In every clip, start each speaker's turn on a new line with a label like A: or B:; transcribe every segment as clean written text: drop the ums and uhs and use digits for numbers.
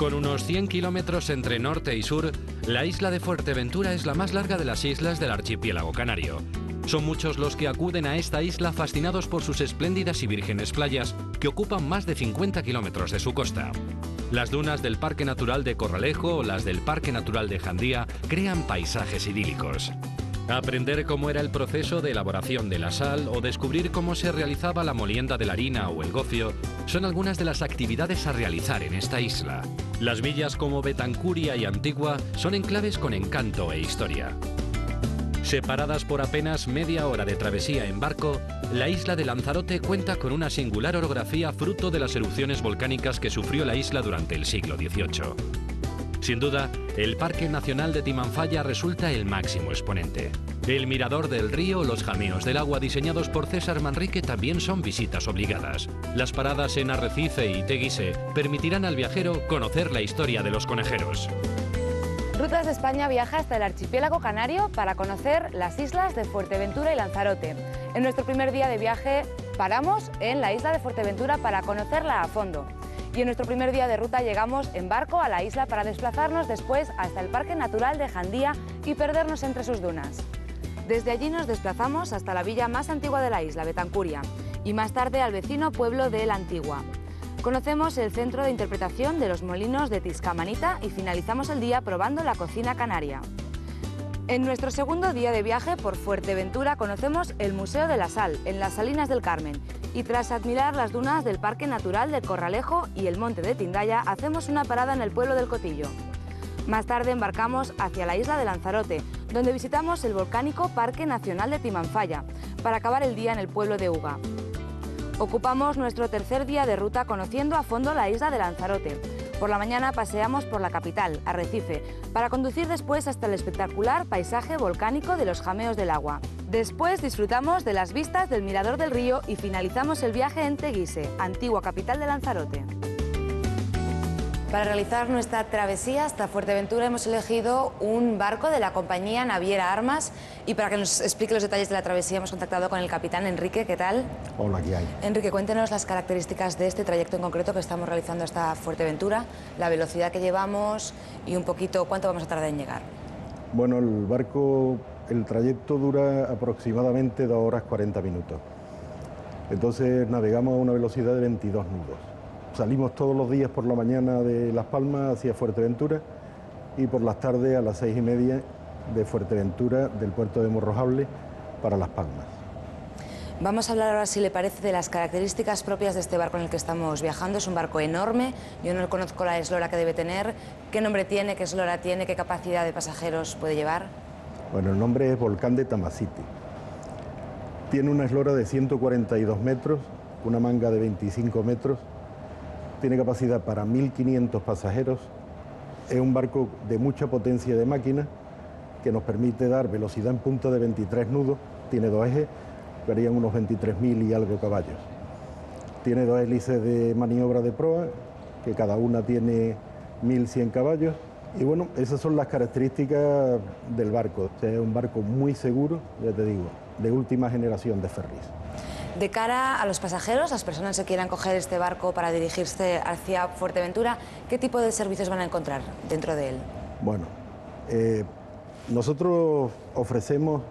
A: Con unos 100 kilómetros entre norte y sur, la isla de Fuerteventura es la más larga de las islas del archipiélago canario. Son muchos los que acuden a esta isla fascinados por sus espléndidas y vírgenes playas, que ocupan más de 50 kilómetros de su costa. Las dunas del Parque Natural de Corralejo o las del Parque Natural de Jandía crean paisajes idílicos. Aprender cómo era el proceso de elaboración de la sal o descubrir cómo se realizaba la molienda de la harina o el gofio son algunas de las actividades a realizar en esta isla. Las villas como Betancuria y Antigua son enclaves con encanto e historia. Separadas por apenas media hora de travesía en barco, la isla de Lanzarote cuenta con una singular orografía fruto de las erupciones volcánicas que sufrió la isla durante el siglo XVIII. Sin duda, el Parque Nacional de Timanfaya resulta el máximo exponente. El mirador del río o los jameos del agua diseñados por César Manrique también son visitas obligadas. Las paradas en Arrecife y Teguise permitirán al viajero conocer la historia de los conejeros.
B: Rutas de España viaja hasta el archipiélago canario para conocer las islas de Fuerteventura y Lanzarote. En nuestro primer día de viaje paramos en la isla de Fuerteventura para conocerla a fondo. Y en nuestro primer día de ruta llegamos en barco a la isla para desplazarnos después hasta el Parque Natural de Jandía y perdernos entre sus dunas. Desde allí nos desplazamos hasta la villa más antigua de la isla, Betancuria, y más tarde al vecino pueblo de La Antigua. Conocemos el centro de interpretación de los molinos de Tiscamanita y finalizamos el día probando la cocina canaria. En nuestro segundo día de viaje por Fuerteventura conocemos el Museo de la Sal, en las Salinas del Carmen, y tras admirar las dunas del Parque Natural del Corralejo y el Monte de Tindaya, hacemos una parada en el pueblo del Cotillo. Más tarde embarcamos hacia la isla de Lanzarote, donde visitamos el volcánico Parque Nacional de Timanfaya, para acabar el día en el pueblo de Uga. Ocupamos nuestro tercer día de ruta conociendo a fondo la isla de Lanzarote. Por la mañana paseamos por la capital, Arrecife, para conducir después hasta el espectacular paisaje volcánico de los jameos del agua. Después disfrutamos de las vistas del mirador del río y finalizamos el viaje en Teguise, antigua capital de Lanzarote. Para realizar nuestra travesía hasta Fuerteventura hemos elegido un barco de la compañía Naviera Armas y para que nos explique los detalles de la travesía hemos contactado con el capitán Enrique. ¿Qué tal?
C: Hola, ¿qué hay?
B: Enrique, cuéntenos las características de este trayecto en concreto que estamos realizando hasta Fuerteventura, la velocidad que llevamos y un poquito cuánto vamos a tardar en llegar.
C: Bueno, el barco, el trayecto dura aproximadamente 2 horas 40 minutos. Entonces navegamos a una velocidad de 22 nudos. Salimos todos los días por la mañana de Las Palmas hacia Fuerteventura y por las tardes a las 6:30 de Fuerteventura, del puerto de Morrojable, para Las Palmas.
B: Vamos a hablar ahora, si le parece, de las características propias de este barco en el que estamos viajando. Es un barco enorme, yo no conozco la eslora que debe tener. ¿Qué nombre tiene, qué eslora tiene, qué capacidad de pasajeros puede llevar?
C: Bueno, el nombre es Volcán de Tamasiti. Tiene una eslora de 142 metros, una manga de 25 metros. Tiene capacidad para 1.500 pasajeros. Es un barco de mucha potencia de máquina que nos permite dar velocidad en punta de 23 nudos. Tiene 2 ejes, que harían unos 23.000 y algo caballos. Tiene 2 hélices de maniobra de proa, que cada una tiene 1.100 caballos. Y bueno, esas son las características del barco. O sea, es un barco muy seguro, ya te digo, de última generación de ferries.
B: De cara a los pasajeros, las personas que quieran coger este barco para dirigirse hacia Fuerteventura, ¿qué tipo de servicios van a encontrar dentro de él?
C: Bueno, nosotros ofrecemos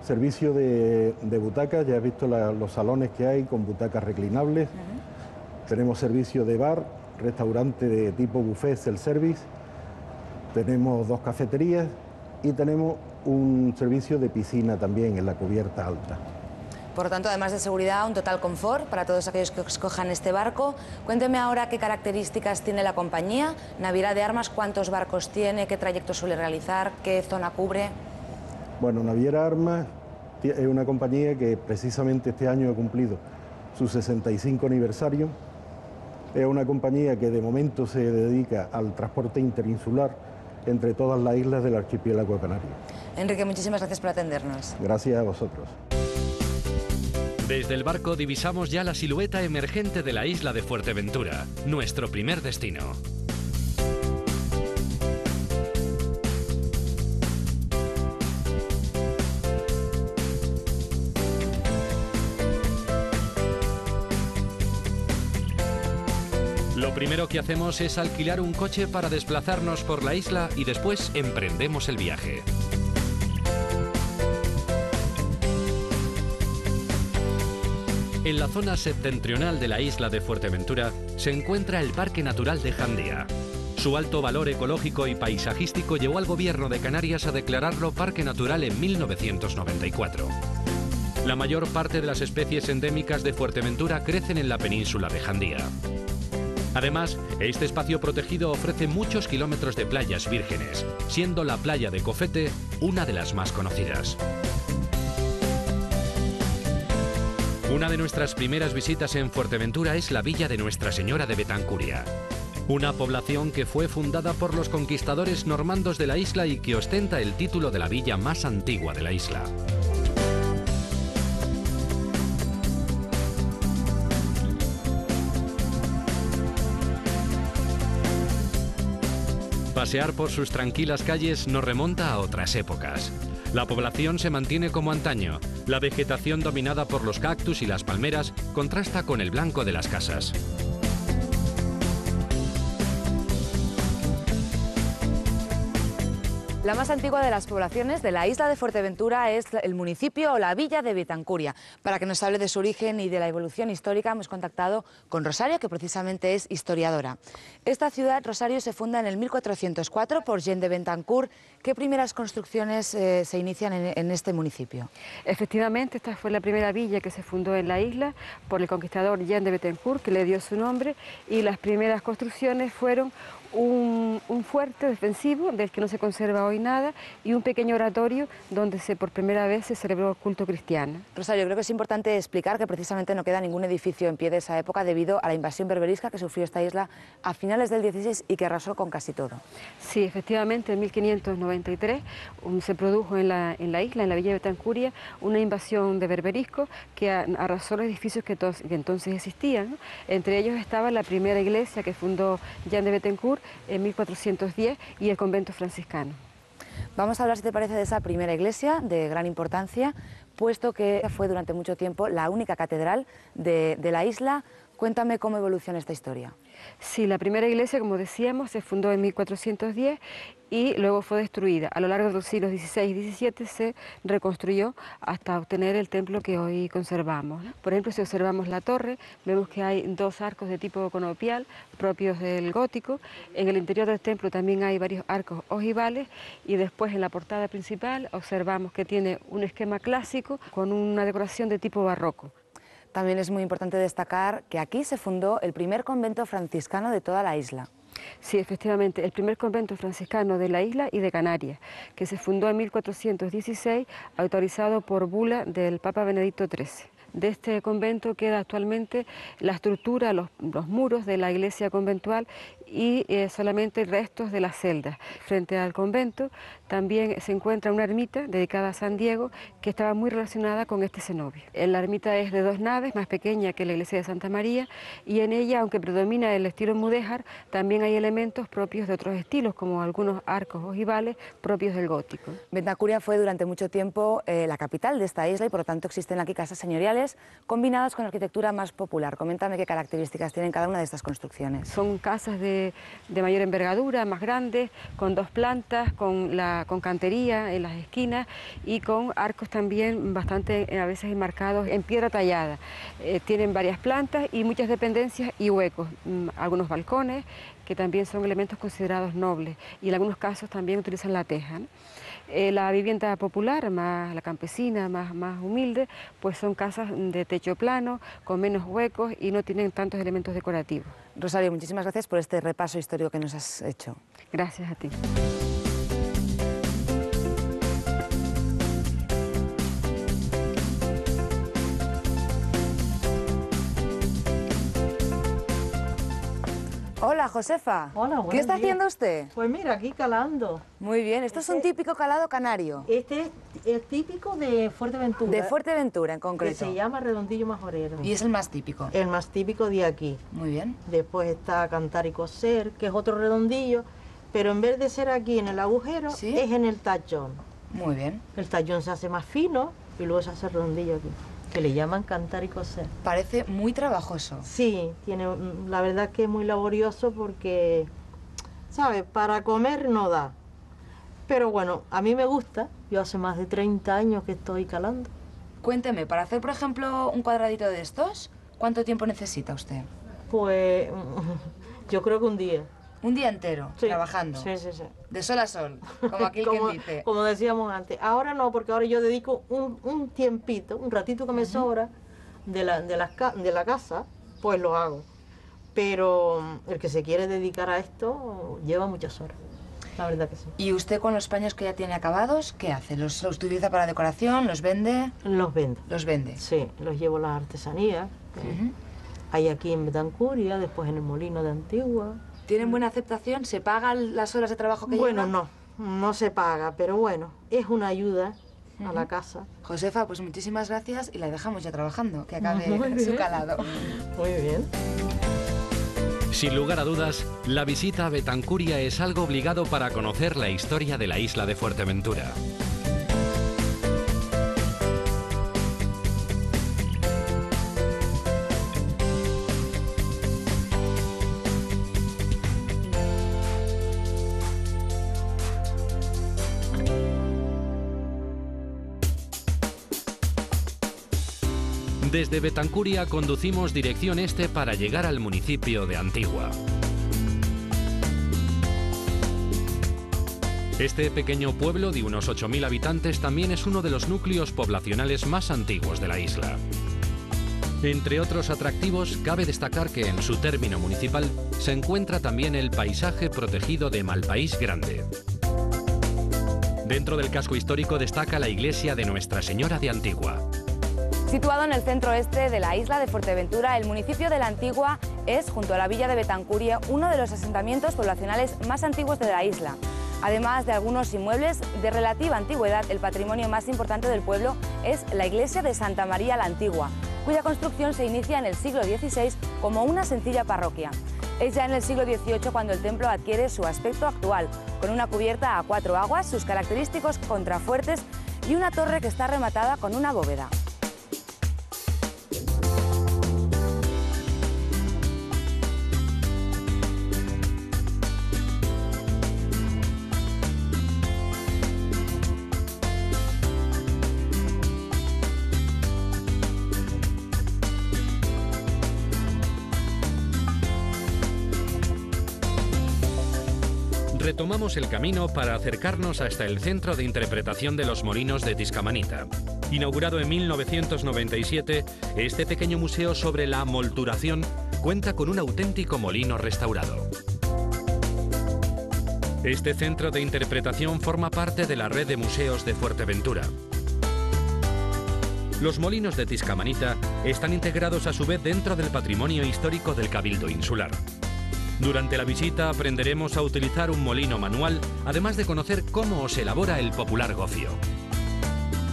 C: servicio de butacas, ya has visto los salones que hay con butacas reclinables. Tenemos servicio de bar, restaurante de tipo buffet, self-service. Tenemos 2 cafeterías y tenemos un servicio de piscina también en la cubierta alta.
B: Por lo tanto, además de seguridad, un total confort para todos aquellos que escojan este barco. Cuénteme ahora qué características tiene la compañía Naviera de Armas, cuántos barcos tiene, qué trayecto suele realizar, qué zona cubre.
C: Bueno, Naviera Armas es una compañía que precisamente este año ha cumplido su 65 aniversario. Es una compañía que de momento se dedica al transporte interinsular entre todas las islas del archipiélago canario.
B: Enrique, muchísimas gracias por atendernos.
C: Gracias a vosotros.
A: Desde el barco divisamos ya la silueta emergente de la isla de Fuerteventura, nuestro primer destino. Lo primero que hacemos es alquilar un coche para desplazarnos por la isla y después emprendemos el viaje. En la zona septentrional de la isla de Fuerteventura se encuentra el Parque Natural de Jandía. Su alto valor ecológico y paisajístico llevó al gobierno de Canarias a declararlo Parque Natural en 1994. La mayor parte de las especies endémicas de Fuerteventura crecen en la península de Jandía. Además, este espacio protegido ofrece muchos kilómetros de playas vírgenes, siendo la playa de Cofete una de las más conocidas. Una de nuestras primeras visitas en Fuerteventura es la villa de Nuestra Señora de Betancuria, una población que fue fundada por los conquistadores normandos de la isla y que ostenta el título de la villa más antigua de la isla. Pasear por sus tranquilas calles nos remonta a otras épocas. La población se mantiene como antaño. La vegetación dominada por los cactus y las palmeras contrasta con el blanco de las casas.
B: La más antigua de las poblaciones de la isla de Fuerteventura es el municipio o la villa de Betancuria. Para que nos hable de su origen y de la evolución histórica hemos contactado con Rosario, que precisamente es historiadora. Esta ciudad, Rosario, se funda en el 1404 por Jean de Betancourt. ¿Qué primeras construcciones se inician en este municipio?
D: Efectivamente, esta fue la primera villa que se fundó en la isla por el conquistador Jean de Betancourt, que le dio su nombre, y las primeras construcciones fueron un fuerte defensivo del que no se conserva hoy nada y un pequeño oratorio donde por primera vez se celebró el culto cristiano.
B: Rosario, creo que es importante explicar que precisamente no queda ningún edificio en pie de esa época debido a la invasión berberisca que sufrió esta isla a finales del 16 y que arrasó con casi todo.
D: Sí, efectivamente, en 1593 se produjo en la isla, en la villa de Betancuria, una invasión de berberiscos que arrasó los edificios que entonces existían, ¿no? Entre ellos estaba la primera iglesia que fundó Jean de Betancourt en 1410 y el convento franciscano.
B: Vamos a hablar, si te parece, de esa primera iglesia de gran importancia, puesto que fue durante mucho tiempo la única catedral de la isla. Cuéntame cómo evoluciona esta historia.
D: Sí, la primera iglesia, como decíamos, se fundó en 1410 y luego fue destruida. A lo largo de los siglos XVI y XVII se reconstruyó hasta obtener el templo que hoy conservamos, ¿no? Por ejemplo, si observamos la torre, vemos que hay dos arcos de tipo conopial propios del gótico. En el interior del templo también hay varios arcos ojivales y después en la portada principal observamos que tiene un esquema clásico con una decoración de tipo barroco.
B: También es muy importante destacar que aquí se fundó el primer convento franciscano de toda la isla.
D: Sí, efectivamente, el primer convento franciscano de la isla y de Canarias, que se fundó en 1416, autorizado por bula del Papa Benedicto XIII. De este convento queda actualmente la estructura, los muros de la iglesia conventual y solamente restos de las celdas. Frente al convento también se encuentra una ermita dedicada a San Diego que estaba muy relacionada con este cenobio. La ermita es de 2 naves, más pequeña que la iglesia de Santa María, y en ella, aunque predomina el estilo mudéjar, también hay elementos propios de otros estilos, como algunos arcos ojivales propios del gótico.
B: Betancuria fue durante mucho tiempo la capital de esta isla y por lo tanto existen aquí casas señoriales combinadas con arquitectura más popular. Coméntame qué características tienen cada una de estas construcciones.
D: Son casas de mayor envergadura, más grandes, con 2 plantas, con cantería en las esquinas y con arcos también bastante a veces enmarcados en piedra tallada. Tienen varias plantas y muchas dependencias y huecos, algunos balcones que también son elementos considerados nobles y en algunos casos también utilizan la teja, ¿no? La vivienda popular, la campesina, más humilde, pues son casas de techo plano, con menos huecos y no tienen tantos elementos decorativos.
B: Rosario, muchísimas gracias por este repaso histórico que nos has hecho.
D: Gracias a ti.
B: Hola, Josefa.
E: Hola, buenos
B: ¿Qué está
E: días.
B: haciendo usted?
E: Pues mira, aquí calando.
B: Muy bien, esto es un típico calado canario.
E: Este es típico de Fuerteventura.
B: De Fuerteventura en
E: que
B: concreto.
E: se llama redondillo majorero.
B: Y es el más típico.
E: El más típico de aquí.
B: Muy bien.
E: Después está cantar y coser, que es otro redondillo, pero en vez de ser aquí en el agujero,
B: ¿Sí?
E: es en el tachón.
B: Muy bien.
E: El tachón se hace más fino y luego se hace redondillo aquí. que le llaman cantar y coser.
B: Parece muy trabajoso.
E: Sí, la verdad que es muy laborioso porque, ¿sabes? Para comer no da. Pero bueno, a mí me gusta. Yo hace más de 30 años que estoy calando.
B: Cuénteme, para hacer, por ejemplo, un cuadradito de estos, ¿cuánto tiempo necesita usted?
E: Pues yo creo que un día.
B: Un día entero,
E: Sí,
B: trabajando.
E: Sí, sí, sí.
B: De sol a sol, como aquí quien dice.
E: Como decíamos antes. Ahora no, porque ahora yo dedico un tiempito, un ratito que me sobra de la casa, pues lo hago. Pero el que se quiere dedicar a esto lleva muchas horas. La verdad que sí.
B: ¿Y usted con los paños que ya tiene acabados, qué hace? ¿Los utiliza para decoración? ¿Los vende?
E: Los vendo.
B: Los vende.
E: Sí, los llevo a las artesanías. Hay aquí en Betancuria, después en el Molino de Antigua.
B: ¿Tienen buena aceptación? ¿Se pagan las horas de trabajo que
E: Bueno,
B: llevan?
E: no se paga, pero bueno, es una ayuda a la casa.
B: Josefa, pues muchísimas gracias y la dejamos ya trabajando, que acabe
E: Muy
B: su
E: bien.
B: calado.
E: Muy bien.
A: Sin lugar a dudas, la visita a Betancuria es algo obligado para conocer la historia de la isla de Fuerteventura. Desde Betancuria conducimos dirección este para llegar al municipio de Antigua. Este pequeño pueblo de unos 8.000 habitantes también es uno de los núcleos poblacionales más antiguos de la isla. Entre otros atractivos, cabe destacar que en su término municipal se encuentra también el paisaje protegido de Malpaís Grande. Dentro del casco histórico destaca la iglesia de Nuestra Señora de Antigua.
B: Situado en el centro-este de la isla de Fuerteventura, el municipio de La Antigua es, junto a la villa de Betancuria, uno de los asentamientos poblacionales más antiguos de la isla. Además de algunos inmuebles de relativa antigüedad, el patrimonio más importante del pueblo es la iglesia de Santa María la Antigua, cuya construcción se inicia en el siglo XVI como una sencilla parroquia. Es ya en el siglo XVIII cuando el templo adquiere su aspecto actual, con una cubierta a 4 aguas, sus característicos contrafuertes y una torre que está rematada con una bóveda.
A: Retomamos el camino para acercarnos hasta el Centro de Interpretación de los Molinos de Tiscamanita. Inaugurado en 1997, este pequeño museo sobre la molturación cuenta con un auténtico molino restaurado. Este centro de interpretación forma parte de la red de museos de Fuerteventura. Los molinos de Tiscamanita están integrados a su vez dentro del patrimonio histórico del Cabildo Insular. Durante la visita aprenderemos a utilizar un molino manual, además de conocer cómo se elabora el popular gofio.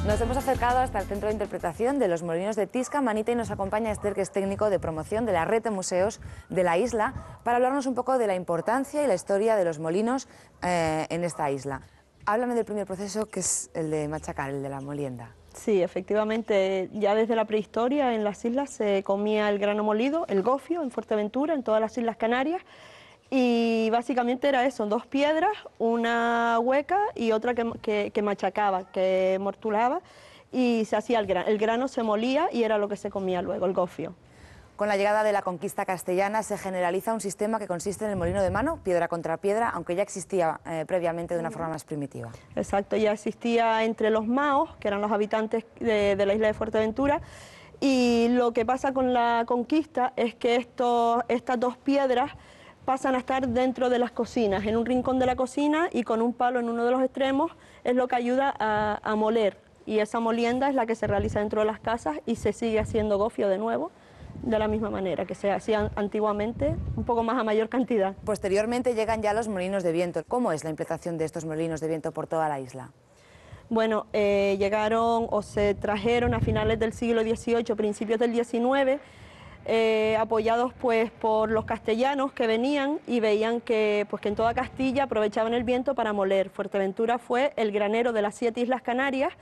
B: Nos hemos acercado hasta el centro de interpretación de los molinos de Tiscamanita y nos acompaña Esther, que es técnico de promoción de la red de museos de la isla, para hablarnos un poco de la importancia y la historia de los molinos en esta isla. Háblame del primer proceso, que es el de machacar, el de la molienda.
F: Sí, efectivamente, ya desde la prehistoria en las islas se comía el grano molido, el gofio, en Fuerteventura, en todas las Islas Canarias, y básicamente era eso, 2 piedras, una hueca y otra que machacaba, que mortulaba, y se hacía el grano se molía y era lo que se comía luego, el gofio.
B: Con la llegada de la conquista castellana se generaliza un sistema que consiste en el molino de mano, piedra contra piedra, aunque ya existía previamente de una forma más primitiva.
F: Exacto, ya existía entre los maos, que eran los habitantes de la isla de Fuerteventura, y lo que pasa con la conquista es que estas 2 piedras pasan a estar dentro de las cocinas, en un rincón de la cocina, y con un palo en uno de los extremos es lo que ayuda a moler, y esa molienda es la que se realiza dentro de las casas y se sigue haciendo gofio de nuevo, de la misma manera que se hacían antiguamente, un poco más a mayor cantidad.
B: Posteriormente llegan ya los molinos de viento. ¿Cómo es la implantación de estos molinos de viento por toda la isla?
F: Bueno, llegaron o se trajeron a finales del siglo XVIII, principios del XIX, apoyados pues por los castellanos que venían y veían que en toda Castilla aprovechaban el viento para moler. Fuerteventura fue el granero de las 7 Islas Canarias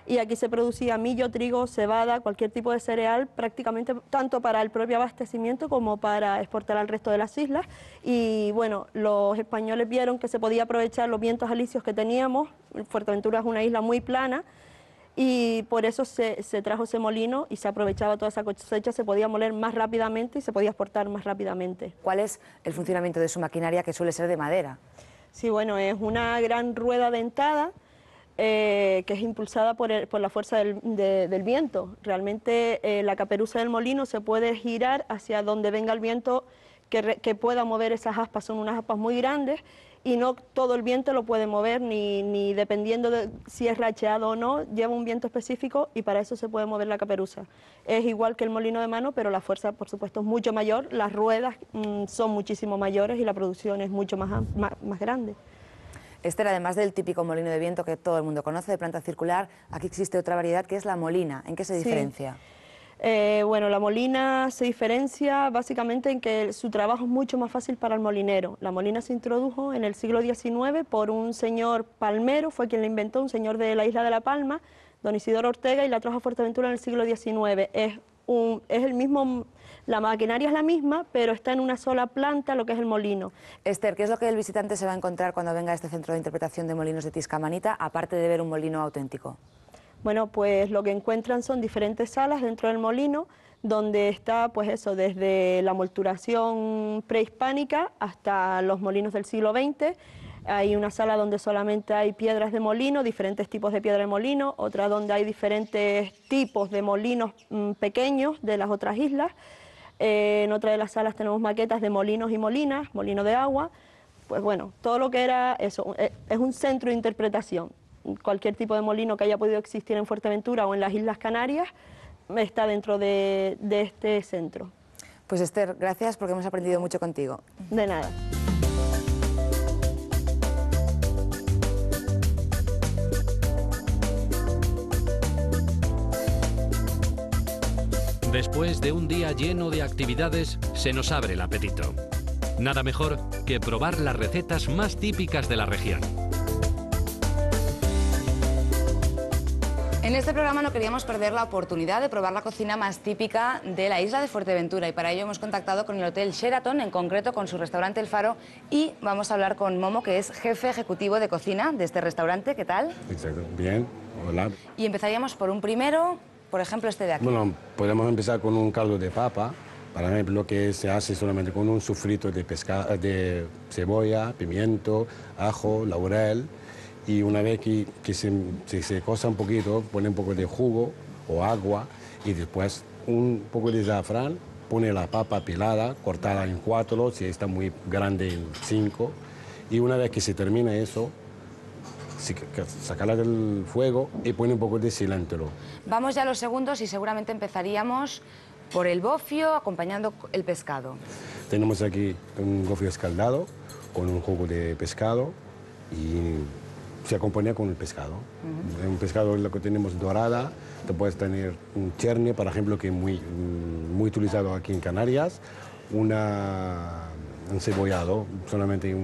F: y aquí se producía millo, trigo, cebada, cualquier tipo de cereal, prácticamente tanto para el propio abastecimiento como para exportar al resto de las islas. Y bueno, los españoles vieron que se podía aprovechar los vientos alisios que teníamos. Fuerteventura es una isla muy plana y por eso se trajo ese molino y se aprovechaba toda esa cosecha, se podía moler más rápidamente y se podía exportar más rápidamente.
B: ¿Cuál es el funcionamiento de su maquinaria, que suele ser de madera?
F: Sí, bueno, es una gran rueda dentada que es impulsada por la fuerza del viento. Realmente la caperuza del molino se puede girar hacia donde venga el viento que pueda mover esas aspas. Son unas aspas muy grandes y no todo el viento lo puede mover, ni dependiendo de si es racheado o no, lleva un viento específico y para eso se puede mover la caperuza. Es igual que el molino de mano, pero la fuerza, por supuesto, es mucho mayor, las ruedas son muchísimo mayores y la producción es mucho más grande.
B: Esther, además del típico molino de viento que todo el mundo conoce, de planta circular, aquí existe otra variedad que es la molina. ¿En qué se diferencia?
F: Bueno, la molina se diferencia básicamente en que su trabajo es mucho más fácil para el molinero. La molina se introdujo en el siglo XIX por un señor palmero, fue quien la inventó, un señor de la isla de La Palma, don Isidoro Ortega, y la trajo a Fuerteventura en el siglo XIX. Es el mismo, la maquinaria es la misma, pero está en una sola planta lo que es el molino.
B: Esther, ¿qué es lo que el visitante se va a encontrar cuando venga a este centro de interpretación de molinos de Tiscamanita, aparte de ver un molino auténtico?
F: Bueno, pues lo que encuentran son diferentes salas dentro del molino, donde está, pues eso, desde la molturación prehispánica hasta los molinos del siglo XX. Hay una sala donde solamente hay piedras de molino, diferentes tipos de piedra de molino, otra donde hay diferentes tipos de molinos pequeños de las otras islas. En otra de las salas tenemos maquetas de molinos y molinas, molino de agua. Pues bueno, todo lo que era eso, es un centro de interpretación. Cualquier tipo de molino que haya podido existir en Fuerteventura o en las Islas Canarias está dentro de este centro.
B: Pues Esther, gracias porque hemos aprendido mucho contigo.
F: De nada.
A: Después de un día lleno de actividades, se nos abre el apetito. Nada mejor que probar las recetas más típicas de la región.
B: En este programa no queríamos perder la oportunidad de probar la cocina más típica de la isla de Fuerteventura y para ello hemos contactado con el Hotel Sheraton, en concreto con su restaurante El Faro, y vamos a hablar con Momo, que es jefe ejecutivo de cocina de este restaurante. ¿Qué tal?
G: Exacto, bien, hola.
B: Y empezaríamos por un primero, por ejemplo este de aquí.
G: Bueno, podemos empezar con un caldo de papa, para ejemplo, que se hace solamente con un sofrito de cebolla, pimiento, ajo, laurel. Y una vez que se cosa un poquito, pone un poco de jugo o agua y después un poco de azafrán, pone la papa pelada, cortada en 4, si está muy grande en 5. Y una vez que se termina eso, sacarla del fuego y pone un poco de cilantro.
B: Vamos ya a los segundos y seguramente empezaríamos por el gofio acompañando el pescado.
G: Tenemos aquí un gofio escaldado con un jugo de pescado y se acompaña con el pescado. Un pescado lo que tenemos dorada, te puedes tener un cherne, por ejemplo, que es muy utilizado aquí en Canarias, un cebollado, solamente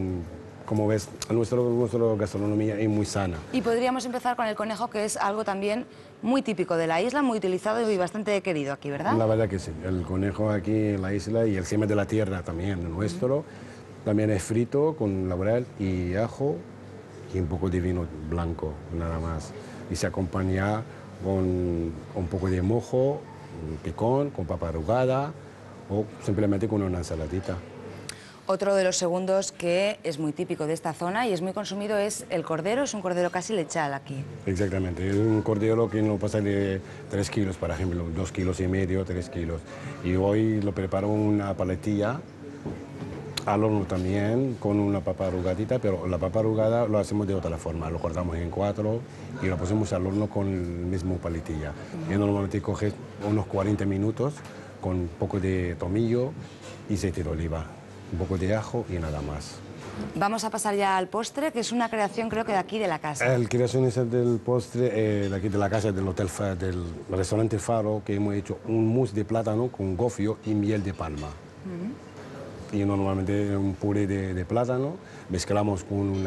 G: como ves, nuestra gastronomía es muy sana.
B: Y podríamos empezar con el conejo, que es algo también muy típico de la isla, muy utilizado y bastante querido aquí, ¿verdad?
G: La verdad que sí, el conejo aquí en la isla y el cima de la tierra también, el nuestro, también es frito con laurel y ajo, y un poco de vino blanco, nada más. Y se acompaña con un poco de mojo, un picón, con papa arrugada o simplemente con una ensaladita.
B: Otro de los segundos que es muy típico de esta zona y es muy consumido es el cordero. Es un cordero casi lechal aquí.
G: Exactamente, es un cordero que no pasa de 3 kilos, por ejemplo, 2,5 kilos, 3 kilos. Y hoy lo preparo una paletilla al horno también, con una papa arrugadita, pero la papa arrugada lo hacemos de otra forma, lo cortamos en 4 y lo ponemos al horno con el mismo paletilla. Y normalmente coge unos 40 minutos con un poco de tomillo y aceite de oliva, un poco de ajo y nada más.
B: Vamos a pasar ya al postre, que es una creación creo que de aquí de la casa.
G: El creación es del postre de aquí de la casa del del restaurante Faro, que hemos hecho un mousse de plátano con gofio y miel de palma. Y normalmente un puré de plátano, mezclamos con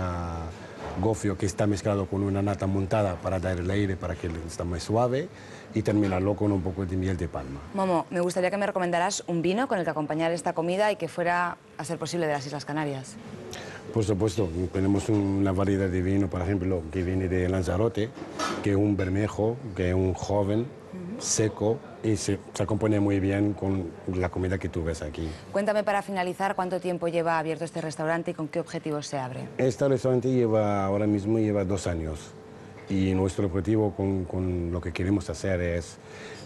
G: gofio que está mezclado con una nata montada para dar el aire, para que esté más suave, y terminarlo con un poco de miel de palma.
B: Momo, me gustaría que me recomendaras un vino con el que acompañar esta comida y que fuera, a ser posible, de las Islas Canarias.
G: Por supuesto, tenemos una variedad de vino, por ejemplo, que viene de Lanzarote, que es un bermejo, que es un joven, seco, y se compone muy bien con la comida que tú ves aquí.
B: Cuéntame, para finalizar, cuánto tiempo lleva abierto este restaurante y con qué objetivos se abre.
G: Este restaurante ahora mismo lleva 2 años, y nuestro objetivo con lo que queremos hacer es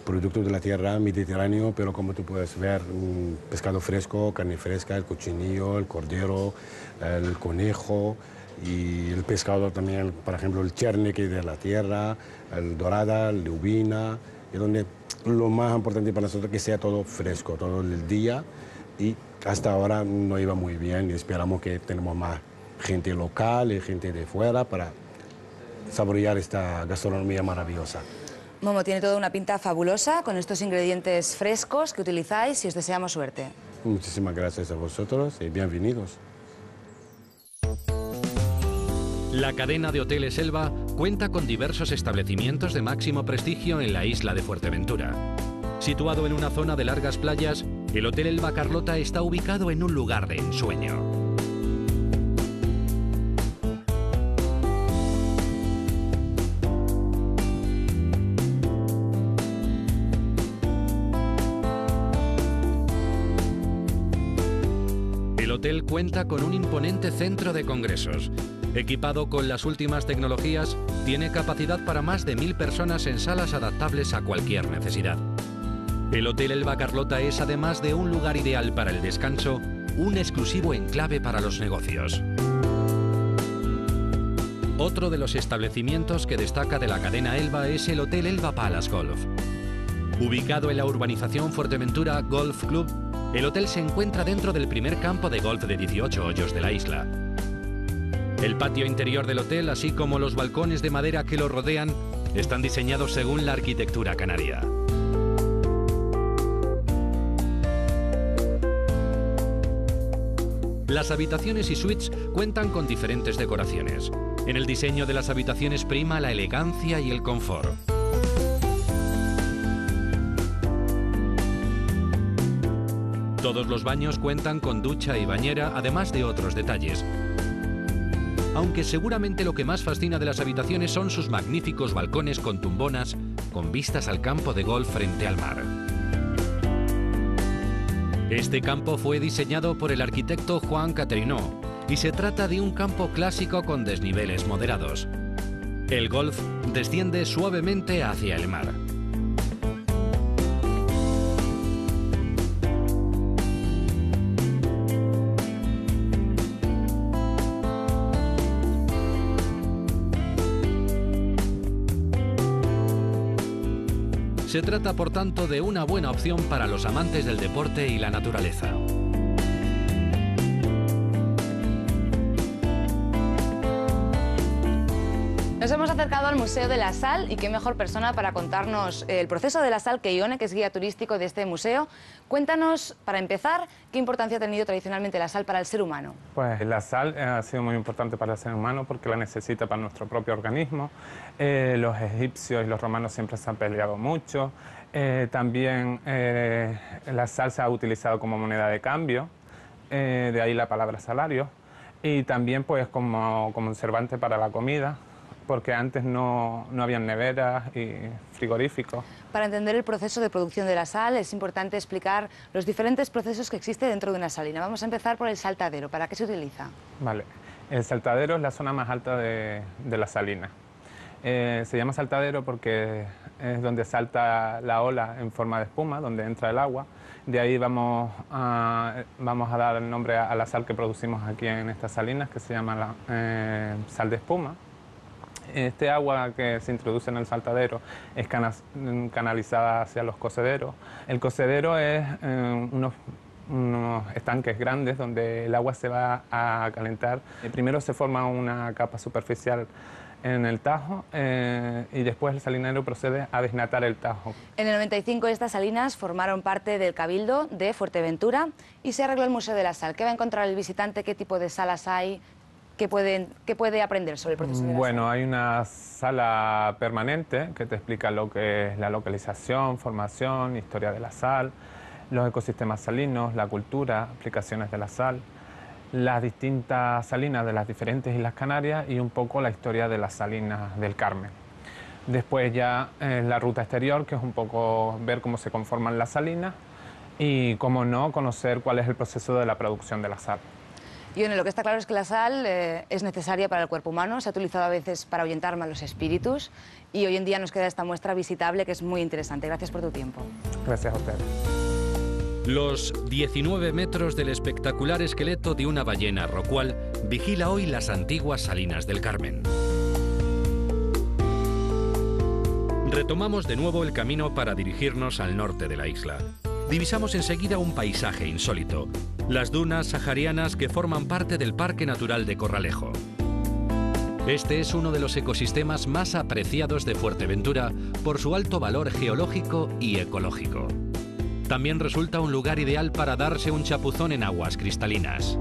G: productos de la tierra, mediterráneo, pero como tú puedes ver, pescado fresco, carne fresca, el cochinillo, el cordero, el conejo, y el pescado también, por ejemplo, el cherne, que es de la tierra, el dorada, el lubina, y donde lo más importante para nosotros es que sea todo fresco, todo el día, y hasta ahora no iba muy bien, y esperamos que tenemos más gente local y gente de fuera para saborear esta gastronomía maravillosa.
B: Momo, tiene toda una pinta fabulosa con estos ingredientes frescos que utilizáis y os deseamos suerte.
G: Muchísimas gracias a vosotros y bienvenidos.
A: La cadena de hoteles Elba cuenta con diversos establecimientos de máximo prestigio en la isla de Fuerteventura. Situado en una zona de largas playas, el Hotel Elba Carlota está ubicado en un lugar de ensueño. El hotel cuenta con un imponente centro de congresos. Equipado con las últimas tecnologías, tiene capacidad para más de 1000 personas en salas adaptables a cualquier necesidad. El Hotel Elba Carlota es, además de un lugar ideal para el descanso, un exclusivo enclave para los negocios. Otro de los establecimientos que destaca de la cadena Elba es el Hotel Elba Palace Golf. Ubicado en la urbanización Fuerteventura Golf Club, el hotel se encuentra dentro del primer campo de golf de 18 hoyos de la isla. El patio interior del hotel, así como los balcones de madera que lo rodean, están diseñados según la arquitectura canaria. Las habitaciones y suites cuentan con diferentes decoraciones. En el diseño de las habitaciones prima la elegancia y el confort. Todos los baños cuentan con ducha y bañera, además de otros detalles. Aunque seguramente lo que más fascina de las habitaciones son sus magníficos balcones con tumbonas, con vistas al campo de golf frente al mar. Este campo fue diseñado por el arquitecto Juan Caterinó y se trata de un campo clásico con desniveles moderados. El golf desciende suavemente hacia el mar. Se trata, por tanto, de una buena opción para los amantes del deporte y la naturaleza.
B: Nos hemos acercado al Museo de la Sal y qué mejor persona para contarnos el proceso de la sal que Ione, que es guía turístico de este museo. Cuéntanos, para empezar, qué importancia ha tenido tradicionalmente la sal para el ser humano.
H: Pues la sal ha sido muy importante para el ser humano porque la necesita para nuestro propio organismo. Los egipcios y los romanos siempre se han peleado mucho. También la sal se ha utilizado como moneda de cambio, de ahí la palabra salario. Y también pues como conservante para la comida, porque antes no habían neveras y frigoríficos.
B: Para entender el proceso de producción de la sal es importante explicar los diferentes procesos que existen dentro de una salina. Vamos a empezar por el saltadero. ¿Para qué se utiliza?
H: Vale. El saltadero es la zona más alta de la salina. Se llama saltadero porque es donde salta la ola en forma de espuma, donde entra el agua. De ahí vamos a dar el nombre a la sal que producimos aquí en estas salinas, que se llama sal de espuma. Este agua que se introduce en el saltadero es canalizada hacia los cocederos. El cocedero es unos estanques grandes donde el agua se va a calentar. Primero se forma una capa superficial en el tajo y después el salinero procede a desnatar el tajo.
B: En el 95 estas salinas formaron parte del Cabildo de Fuerteventura y se arregló el Museo de la Sal. ¿Qué va a encontrar el visitante? ¿Qué tipo de salas hay? ¿qué puede aprender sobre el proceso de la sal?
H: Bueno, hay una sala permanente que te explica lo que es la localización, formación, historia de la sal, los ecosistemas salinos, la cultura, aplicaciones de la sal, las distintas salinas de las diferentes Islas Canarias y un poco la historia de las salinas del Carmen. Después ya la ruta exterior, que es un poco ver cómo se conforman las salinas y, como no, conocer cuál es el proceso de la producción de la sal.
B: Y bueno, lo que está claro es que la sal es necesaria para el cuerpo humano, se ha utilizado a veces para ahuyentar malos espíritus y hoy en día nos queda esta muestra visitable que es muy interesante. Gracias por tu tiempo.
H: Gracias a ustedes.
A: Los 19 metros del espectacular esqueleto de una ballena rorcual vigila hoy las antiguas salinas del Carmen. Retomamos de nuevo el camino para dirigirnos al norte de la isla. Divisamos enseguida un paisaje insólito, las dunas saharianas que forman parte del Parque Natural de Corralejo. Este es uno de los ecosistemas más apreciados de Fuerteventura por su alto valor geológico y ecológico. También resulta un lugar ideal para darse un chapuzón en aguas cristalinas.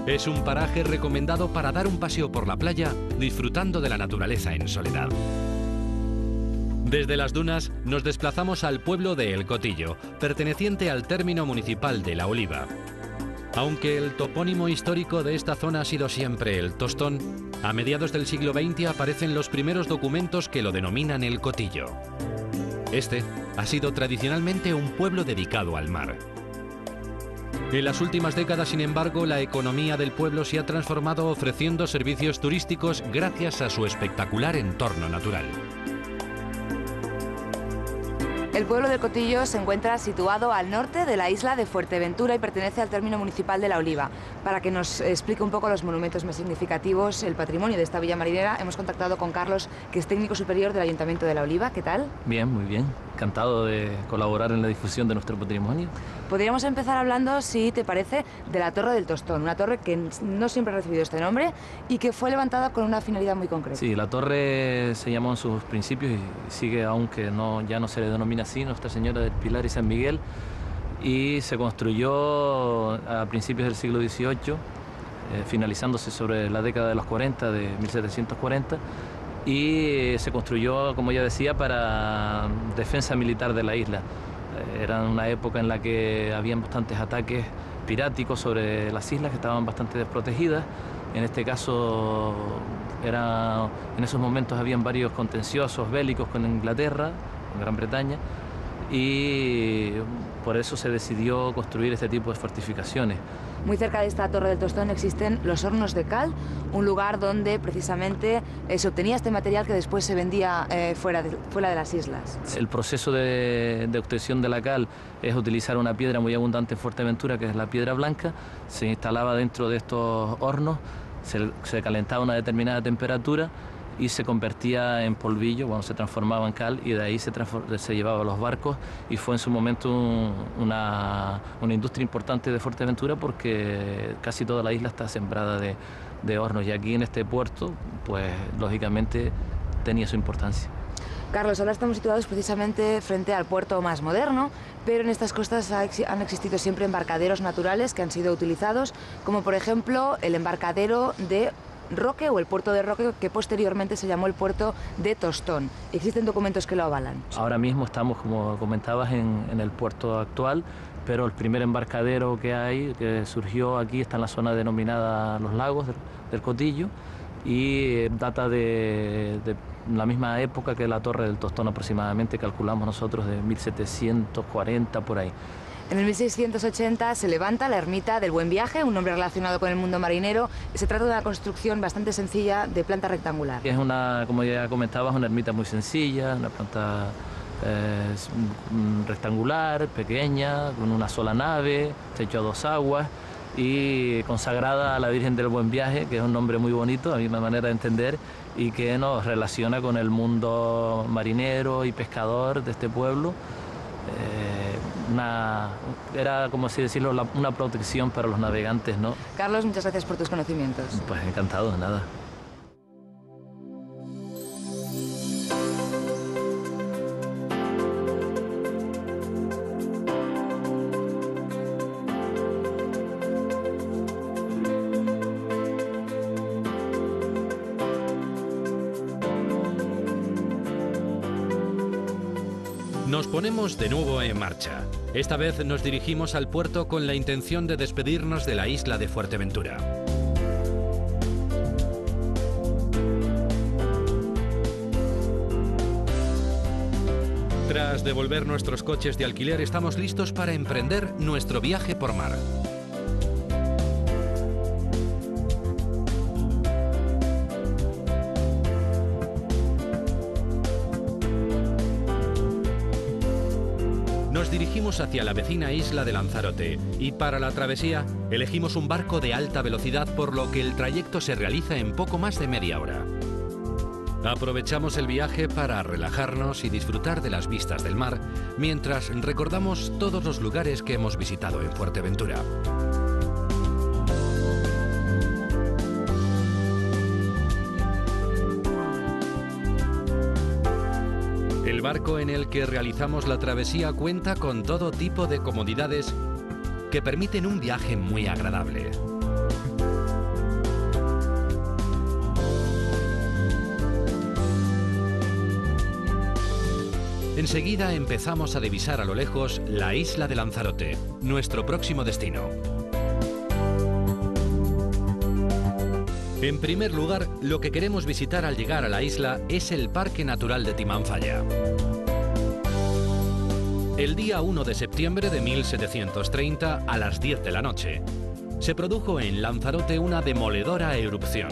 A: Es un paraje recomendado para dar un paseo por la playa, disfrutando de la naturaleza en soledad. Desde las dunas nos desplazamos al pueblo de El Cotillo, perteneciente al término municipal de La Oliva. Aunque el topónimo histórico de esta zona ha sido siempre el Tostón, a mediados del siglo XX aparecen los primeros documentos que lo denominan El Cotillo. Este ha sido tradicionalmente un pueblo dedicado al mar. En las últimas décadas, sin embargo, la economía del pueblo se ha transformado ofreciendo servicios turísticos gracias a su espectacular entorno natural.
B: El pueblo del Cotillo se encuentra situado al norte de la isla de Fuerteventura y pertenece al término municipal de La Oliva. Para que nos explique un poco los monumentos más significativos, el patrimonio de esta villa marinera, hemos contactado con Carlos, que es técnico superior del Ayuntamiento de La Oliva. ¿Qué tal?
I: Bien, muy bien. Encantado de colaborar en la difusión de nuestro patrimonio.
B: Podríamos empezar hablando, si te parece, de la Torre del Tostón, una torre que no siempre ha recibido este nombre y que fue levantada con una finalidad muy concreta.
I: Sí, la torre se llamó en sus principios y sigue, aunque ya no se le denomina así, Nuestra Señora del Pilar y San Miguel, y se construyó a principios del siglo XVIII, finalizándose sobre la década de los 40, de 1740, y se construyó, como ya decía, para defensa militar de la isla. Era una época en la que habían bastantes ataques piráticos sobre las islas que estaban bastante desprotegidas. En este caso, en esos momentos habían varios contenciosos bélicos con Inglaterra, con Gran Bretaña, y por eso se decidió construir este tipo de fortificaciones.
B: Muy cerca de esta Torre del Tostón existen los hornos de cal, un lugar donde precisamente se obtenía este material que después se vendía fuera de las islas.
I: El proceso de obtención de la cal es utilizar una piedra muy abundante en Fuerteventura, que es la piedra blanca. Se instalaba dentro de estos hornos, se calentaba a una determinada temperatura y se convertía en polvillo, se transformaba en cal, y de ahí se llevaba a los barcos, y fue en su momento una industria importante de Fuerteventura, porque casi toda la isla está sembrada de hornos, y aquí en este puerto, pues lógicamente tenía su importancia.
B: Carlos, ahora estamos situados precisamente frente al puerto más moderno, pero en estas costas han existido siempre embarcaderos naturales que han sido utilizados, como por ejemplo el embarcadero de Roque o el puerto de Roque, que posteriormente se llamó el puerto de Tostón. ¿Existen documentos que lo avalan?
I: Ahora mismo estamos, como comentabas, en el puerto actual, pero el primer embarcadero que surgió aquí, está en la zona denominada Los Lagos del Cotillo, y data de la misma época que la Torre del Tostón, aproximadamente, calculamos nosotros, de 1740 por ahí.
B: En el 1680 se levanta la ermita del Buen Viaje, un nombre relacionado con el mundo marinero. Se trata de una construcción bastante sencilla, de planta rectangular.
I: Es como ya comentabas, una ermita muy sencilla, una planta rectangular, pequeña, con una sola nave, techo a dos aguas, y consagrada a la Virgen del Buen Viaje, que es un nombre muy bonito, a mi manera de entender, y que nos relaciona con el mundo marinero y pescador de este pueblo. Era, como así decirlo, una protección para los navegantes, ¿no?
B: Carlos, muchas gracias por tus conocimientos.
I: Pues encantado, de nada.
A: Nos ponemos de nuevo en marcha. Esta vez nos dirigimos al puerto con la intención de despedirnos de la isla de Fuerteventura. Tras devolver nuestros coches de alquiler, estamos listos para emprender nuestro viaje por mar. Nos dirigimos hacia la vecina isla de Lanzarote y para la travesía elegimos un barco de alta velocidad, por lo que el trayecto se realiza en poco más de media hora. Aprovechamos el viaje para relajarnos y disfrutar de las vistas del mar, mientras recordamos todos los lugares que hemos visitado en Fuerteventura. El barco en el que realizamos la travesía cuenta con todo tipo de comodidades que permiten un viaje muy agradable. Enseguida empezamos a divisar a lo lejos la isla de Lanzarote, nuestro próximo destino. En primer lugar, lo que queremos visitar al llegar a la isla es el Parque Natural de Timanfaya. El día 1 de septiembre de 1730, a las 10 de la noche, se produjo en Lanzarote una demoledora erupción.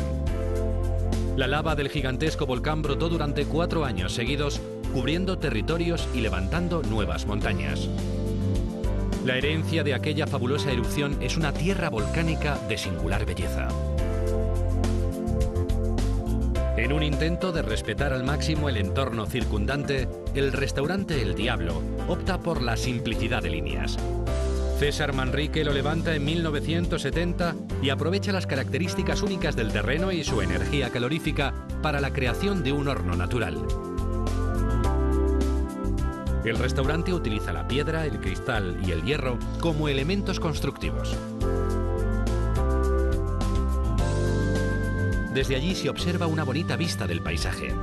A: La lava del gigantesco volcán brotó durante 4 años seguidos, cubriendo territorios y levantando nuevas montañas. La herencia de aquella fabulosa erupción es una tierra volcánica de singular belleza. En un intento de respetar al máximo el entorno circundante, el restaurante El Diablo opta por la simplicidad de líneas. César Manrique lo levanta en 1970 y aprovecha las características únicas del terreno y su energía calorífica para la creación de un horno natural. El restaurante utiliza la piedra, el cristal y el hierro como elementos constructivos. Desde allí se observa una bonita vista del paisaje.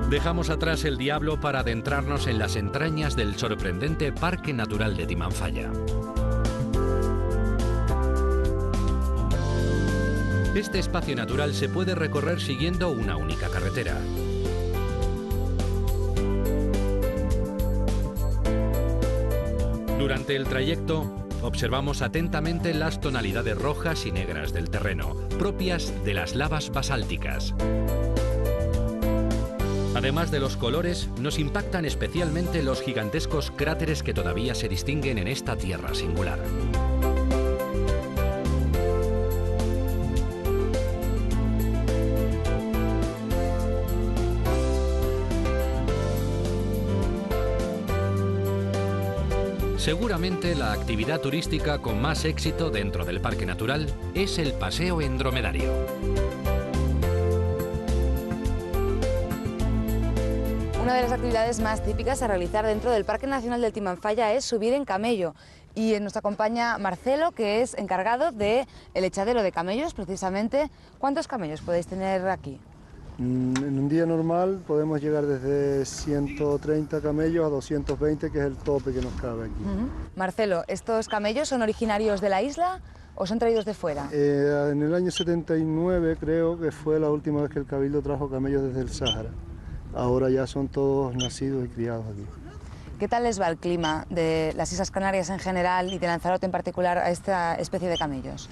A: Dejamos atrás El Diablo para adentrarnos en las entrañas del sorprendente Parque Natural de Timanfaya. Este espacio natural se puede recorrer siguiendo una única carretera. Durante el trayecto, observamos atentamente las tonalidades rojas y negras del terreno, propias de las lavas basálticas. Además de los colores, nos impactan especialmente los gigantescos cráteres que todavía se distinguen en esta tierra singular. Seguramente la actividad turística con más éxito dentro del parque natural es el paseo en dromedario.
B: Una de las actividades más típicas a realizar dentro del Parque Nacional del Timanfaya es subir en camello. Y nos acompaña Marcelo, que es encargado del echadero de camellos, precisamente. ¿Cuántos camellos podéis tener aquí?
J: En un día normal podemos llegar desde 130 camellos a 220, que es el tope que nos cabe aquí.
B: Marcelo, ¿estos camellos son originarios de la isla o son traídos de fuera?
J: En el año 79 creo que fue la última vez que el Cabildo trajo camellos desde el Sáhara. Ahora ya son todos nacidos y criados aquí.
B: ¿Qué tal les va el clima de las Islas Canarias en general y de Lanzarote en particular a esta especie de camellos?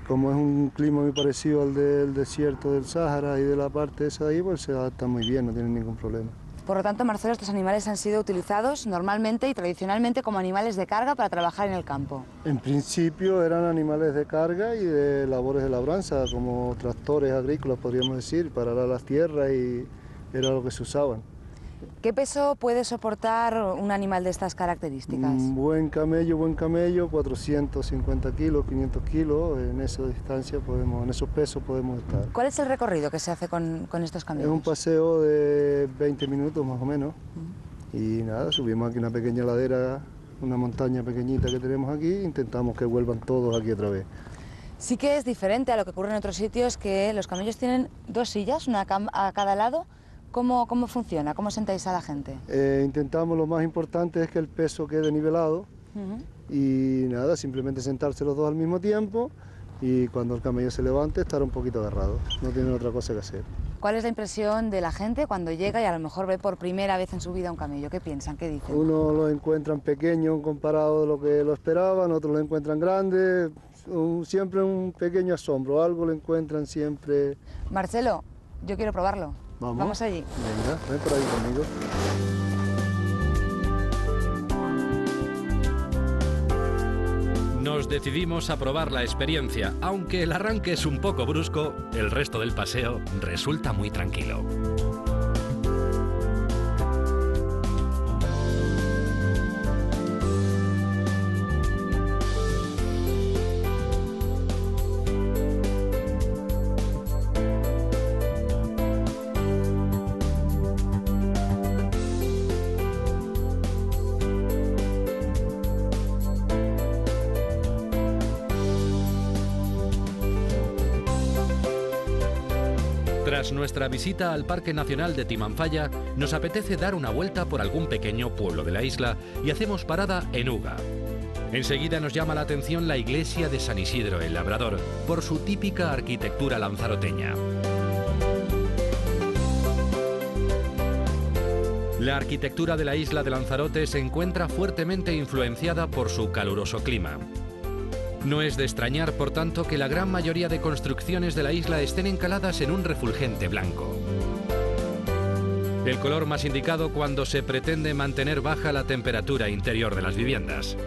J: Como es un clima muy parecido al del desierto del Sáhara y de la parte esa de ahí, pues se adapta muy bien, no tienen ningún problema.
B: Por lo tanto, Marcelo, estos animales han sido utilizados normalmente y tradicionalmente como animales de carga para trabajar en el campo.
J: En principio eran animales de carga y de labores de labranza, como tractores agrícolas, podríamos decir, para arar las tierras, y era lo que se usaban.
B: ¿Qué peso puede soportar un animal de estas características?
J: Un buen camello, 450 kilos, 500 kilos, en esa distancia en esos pesos podemos estar.
B: ¿Cuál es el recorrido que se hace con estos camellos?
J: Es un paseo de 20 minutos más o menos. Y nada, subimos aquí una pequeña ladera, una montaña pequeñita que tenemos aquí, e intentamos que vuelvan todos aquí otra vez.
B: Sí que es diferente a lo que ocurre en otros sitios, que los camellos tienen 2 sillas, una a cada lado. ¿Cómo funciona? ¿Cómo sentáis a la gente?
J: Intentamos, lo más importante es que el peso quede nivelado y nada, simplemente sentarse los dos al mismo tiempo y cuando el camello se levante estar un poquito agarrado, no tienen otra cosa que hacer.
B: ¿Cuál es la impresión de la gente cuando llega y a lo mejor ve por primera vez en su vida un camello? ¿Qué piensan? ¿Qué dicen?
J: Uno lo encuentran pequeño comparado a lo que lo esperaban, otros lo encuentran grande, siempre un pequeño asombro, algo lo encuentran siempre.
B: Marcelo, yo quiero probarlo. Vamos allí.
J: Venga, ven por ahí conmigo.
A: Nos decidimos a probar la experiencia. Aunque el arranque es un poco brusco, el resto del paseo resulta muy tranquilo. Tras nuestra visita al Parque Nacional de Timanfaya, nos apetece dar una vuelta por algún pequeño pueblo de la isla y hacemos parada en Uga. Enseguida nos llama la atención la iglesia de San Isidro el Labrador, por su típica arquitectura lanzaroteña. La arquitectura de la isla de Lanzarote se encuentra fuertemente influenciada por su caluroso clima. No es de extrañar, por tanto, que la gran mayoría de construcciones de la isla estén encaladas en un refulgente blanco. El color más indicado cuando se pretende mantener baja la temperatura interior de las viviendas.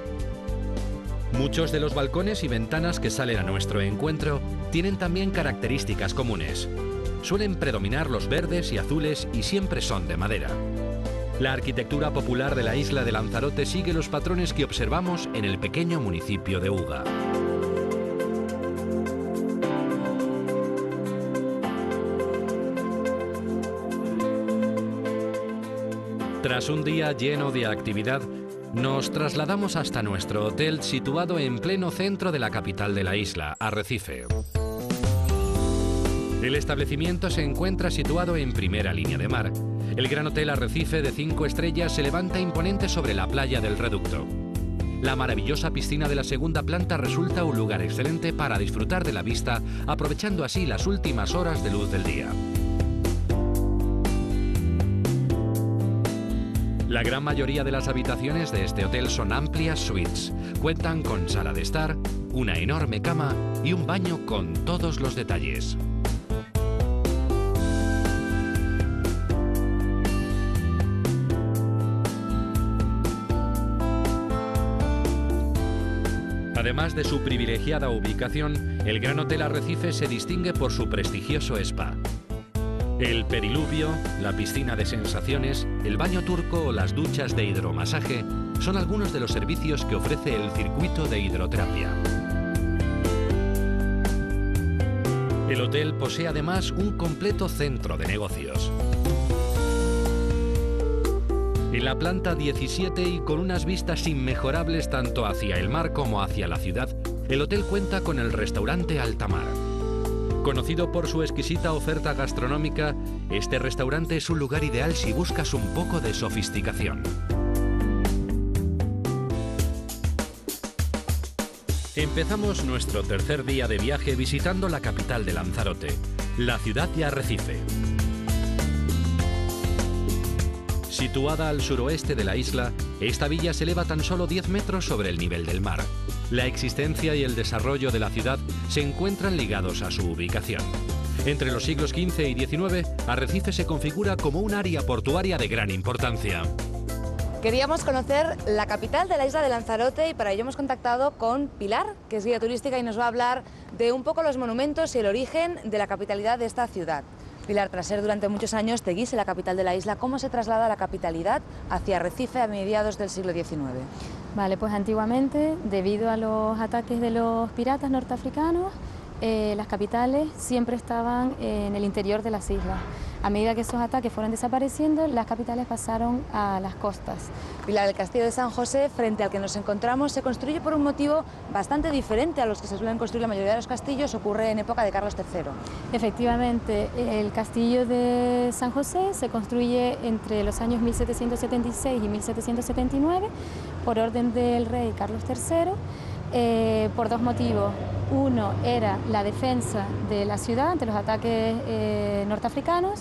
A: Muchos de los balcones y ventanas que salen a nuestro encuentro tienen también características comunes. Suelen predominar los verdes y azules y siempre son de madera. La arquitectura popular de la isla de Lanzarote sigue los patrones que observamos en el pequeño municipio de Uga. Tras un día lleno de actividad, nos trasladamos hasta nuestro hotel situado en pleno centro de la capital de la isla, Arrecife. El establecimiento se encuentra situado en primera línea de mar. El Gran Hotel Arrecife de 5 estrellas se levanta imponente sobre la playa del Reducto. La maravillosa piscina de la segunda planta resulta un lugar excelente para disfrutar de la vista, aprovechando así las últimas horas de luz del día. La gran mayoría de las habitaciones de este hotel son amplias suites. Cuentan con sala de estar, una enorme cama y un baño con todos los detalles. Además de su privilegiada ubicación, el Gran Hotel Arrecife se distingue por su prestigioso spa. El periluvio, la piscina de sensaciones, el baño turco o las duchas de hidromasaje son algunos de los servicios que ofrece el circuito de hidroterapia. El hotel posee además un completo centro de negocios. En la planta 17 y con unas vistas inmejorables tanto hacia el mar como hacia la ciudad, el hotel cuenta con el restaurante Altamar. Conocido por su exquisita oferta gastronómica, este restaurante es un lugar ideal si buscas un poco de sofisticación. Empezamos nuestro tercer día de viaje visitando la capital de Lanzarote, la ciudad de Arrecife. Situada al suroeste de la isla, esta villa se eleva tan solo 10 metros sobre el nivel del mar. La existencia y el desarrollo de la ciudad se encuentran ligados a su ubicación. Entre los siglos XV y XIX, Arrecife se configura como un área portuaria de gran importancia.
B: Queríamos conocer la capital de la isla de Lanzarote y para ello hemos contactado con Pilar, que es guía turística y nos va a hablar de un poco los monumentos y el origen de la capitalidad de esta ciudad. Pilar, tras ser durante muchos años Teguise la capital de la isla, ¿cómo se traslada la capitalidad hacia Arrecife a mediados del siglo XIX?
K: Vale, pues antiguamente, debido a los ataques de los piratas norteafricanos, las capitales siempre estaban en el interior de las islas. A medida que esos ataques fueron desapareciendo, las capitales pasaron a las costas.
B: Pilar, el castillo de San José, frente al que nos encontramos, se construye por un motivo bastante diferente a los que se suelen construir la mayoría de los castillos. Ocurre en época de Carlos III.
K: Efectivamente, el castillo de San José se construye entre los años 1776 y 1779 por orden del rey Carlos III, por dos motivos. Uno era la defensa de la ciudad ante los ataques norteafricanos,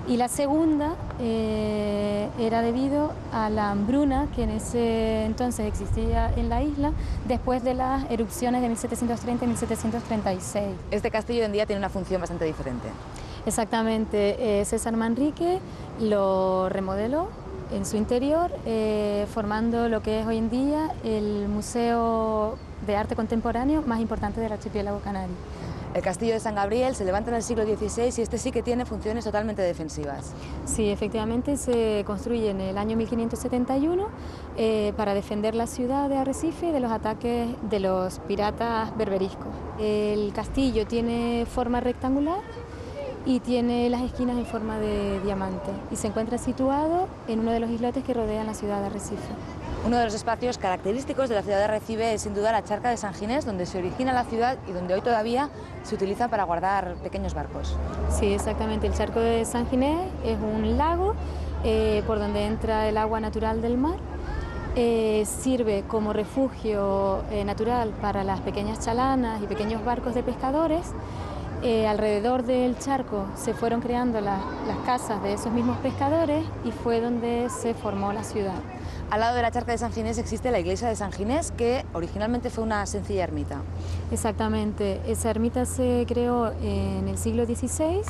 K: y la segunda era debido a la hambruna que en ese entonces existía en la isla después de las erupciones de 1730 y 1736.
B: Este castillo hoy en día tiene una función bastante diferente.
K: Exactamente, César Manrique lo remodeló en su interior, formando lo que es hoy en día el Museo de Arte Contemporáneo más importante del archipiélago canario.
B: El castillo de San Gabriel se levanta en el siglo XVI y este sí que tiene funciones totalmente defensivas.
K: Sí, efectivamente se construye en el año 1571 para defender la ciudad de Arrecife de los ataques de los piratas berberiscos. El castillo tiene forma rectangular y tiene las esquinas en forma de diamante y se encuentra situado en uno de los islotes que rodean la ciudad de Arrecife.
B: Uno de los espacios característicos de la ciudad de Arrecife es sin duda la charca de San Ginés, donde se origina la ciudad y donde hoy todavía se utiliza para guardar pequeños barcos.
K: Sí, exactamente. El charco de San Ginés es un lago por donde entra el agua natural del mar. Sirve como refugio natural para las pequeñas chalanas y pequeños barcos de pescadores. Alrededor del charco se fueron creando las casas de esos mismos pescadores y fue donde se formó la ciudad.
B: Al lado de la charca de San Ginés existe la iglesia de San Ginés, que originalmente fue una sencilla ermita.
K: Exactamente, esa ermita se creó en el siglo XVI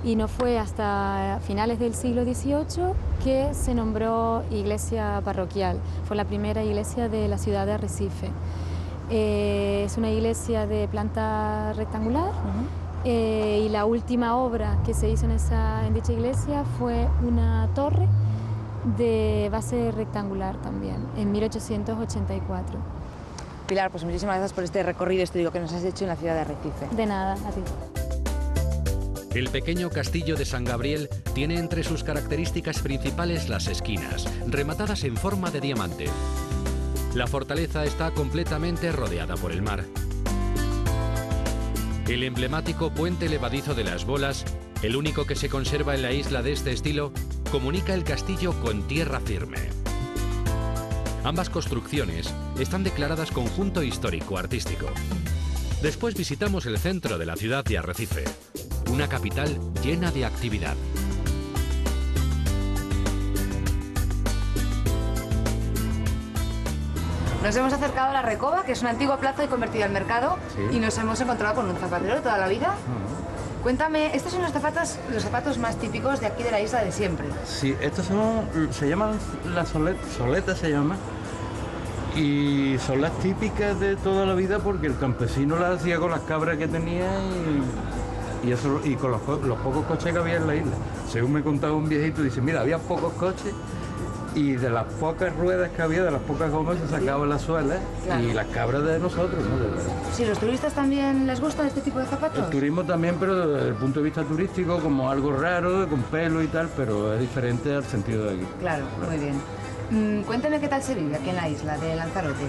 K: y no fue hasta finales del siglo XVIII que se nombró iglesia parroquial. Fue la primera iglesia de la ciudad de Arrecife. Es una iglesia de planta rectangular. Y la última obra que se hizo en dicha iglesia fue una torre de base rectangular también, en 1884.
B: Pilar, pues muchísimas gracias por este recorrido histórico que nos has hecho en la ciudad de Arrecife.
K: De nada, a ti.
A: El pequeño castillo de San Gabriel tiene entre sus características principales las esquinas, rematadas en forma de diamante. La fortaleza está completamente rodeada por el mar. El emblemático puente levadizo de las Bolas, el único que se conserva en la isla de este estilo, comunica el castillo con tierra firme. Ambas construcciones están declaradas conjunto histórico-artístico. Después visitamos el centro de la ciudad de Arrecife, una capital llena de actividad.
B: Nos hemos acercado a la Recoba, que es una antigua plaza y convertida en mercado, y nos hemos encontrado con un zapatero de toda la vida. Cuéntame, estos son los zapatos más típicos de aquí de la isla de siempre.
L: Sí, estos se llaman las soletas se llama, y son las típicas de toda la vida porque el campesino las hacía con las cabras que tenía y con los pocos coches que había en la isla. Según me contaba un viejito, dice, mira, había pocos coches y de las pocas ruedas que había, de las pocas gomas, se sacaban las suelas, claro, y las cabras de nosotros, ¿no?
B: Sí, ¿los turistas también les gustan este tipo de zapatos?
L: El turismo también, pero desde el punto de vista turístico, como algo raro, con pelo y tal, pero es diferente al sentido de aquí.
B: Claro, muy bien. Cuéntame qué tal se vive aquí en la isla de Lanzarote.